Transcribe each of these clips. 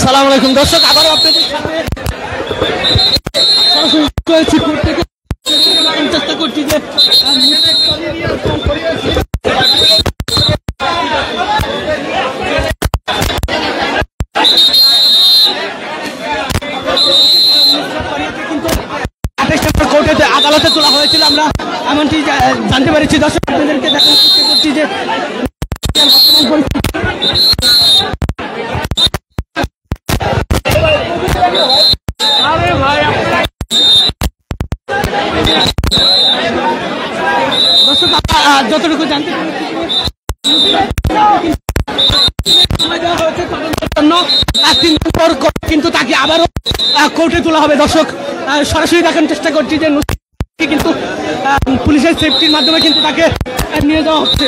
আসসালামু আলাইকুম দর্শক, আবারও আপনাদের সাথে চেষ্টা করছি যে কোর্টে আদালতে তোলা হয়েছিল, আমরা এমনটি জানতে পেরেছি। দর্শক আপনাদেরকে দেখার চেষ্টা করছি যে যতটুকু জানতে পেরেছি 3 দিন পর কিন্তু তাকে আবারও কোর্টে তোলা হবে। দর্শক সরাসরি দেখার চেষ্টা করছি যে কিন্তু পুলিশের সেফটির মাধ্যমে কিন্তু তাকে নিয়ে যাওয়া হচ্ছে।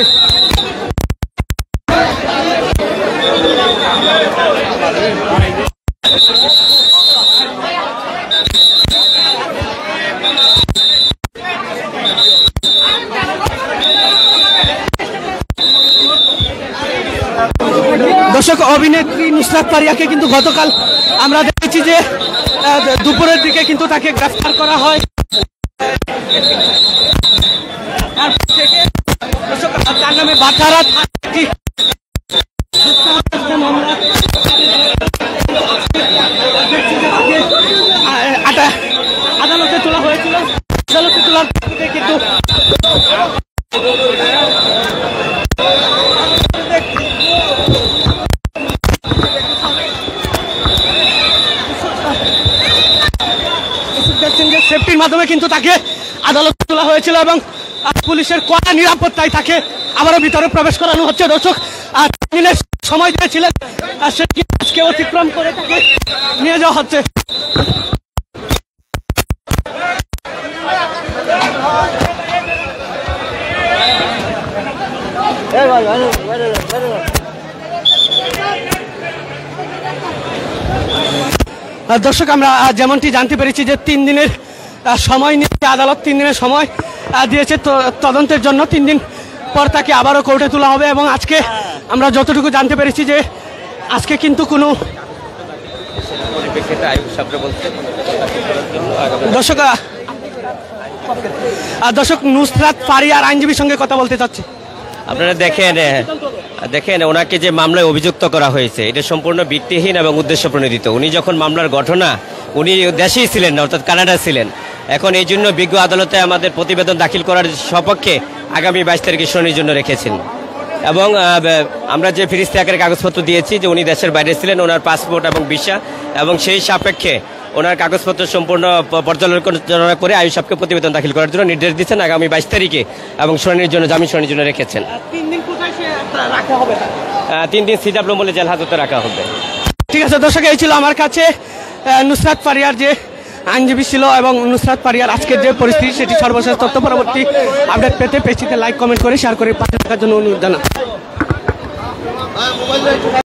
দর্শক অভিনেত্রী নুসরাত ফারিয়াকে কিন্তু গতকাল আমরা দেখেছি যে দুপুরের দিকে কিন্তু তাকে গ্রেফতার করা হয়। তার নামে বাটারাত আদালতে তোলা হয়েছিল। আদালতে তোলার কিন্তু সেফটির মাধ্যমে কিন্তু তাকে আদালতে তোলা হয়েছিল এবং পুলিশের কড়া নিরাপত্তায় তাকে আবারও ভিতরে প্রবেশ করানো হচ্ছে। দর্শক সময় দিয়েছিলেন, সেটি আজকে অতিক্রম করে তাকে নিয়ে যাওয়া হচ্ছে। দর্শক আমরা যেমনটি জানতে পেরেছি যে 3 দিনের সময় নিয়ে আদালত 3 দিনের সময় দিয়েছে তদন্তের জন্য। 3 দিন পর তাকে আবারও কোর্টে তোলা হবে এবং আজকে আমরা যতটুকু জানতে পেরেছি যে আজকে কিন্তু কোনো দর্শক নুসরাত ফারিয়ার আইনজীবীর সঙ্গে কথা বলতে চাচ্ছি। আপনারা দেখেন ওনাকে যে মামলায় অভিযুক্ত করা হয়েছে এটা সম্পূর্ণ ভিত্তিহীন এবং উদ্দেশ্য প্রণোদিত। উনি যখন মামলার ঘটনা উনি দেশেই ছিলেন না, অর্থাৎ কানাডা ছিলেন। এখন এই জন্য বিজ্ঞ আদালতে আমাদের প্রতিবেদন দাখিল করার সপক্ষে আগামী 22 তারিখে শুনানির জন্য রেখেছেন এবং আমরা যে ফিরিস্তি আকারে কাগজপত্র দিয়েছি যে উনি দেশের বাইরে ছিলেন, ওনার পাসপোর্ট এবং ভিসা এবং সেই সাপেক্ষে ওনার কাগজপত্র সম্পূর্ণ পর্যালোচনা করে আইনসভাকে প্রতিবেদন দাখিল করার জন্য নির্দেশ দিচ্ছেন আগামী 22 তারিখে এবং শুনানির জন্য জামিন শুনানির জন্য রেখেছেন। 3 দিন সিডাব্লিউ বলে জেল হাজতে রাখা হবে। ঠিক আছে দর্শক, এই ছিল আমার কাছে নুসরাত ফারিয়ার যে আইনজীবী ছিল এবং নুসরাত ফারিয়ার আজকের যে পরিস্থিতি সেটি সর্বশেষ তথ্য পরবর্তী আপডেট পেতে পেজটিতে লাইক কমেন্ট করে শেয়ার করে পাশে থাকার জন্য অনুরোধ জানাই।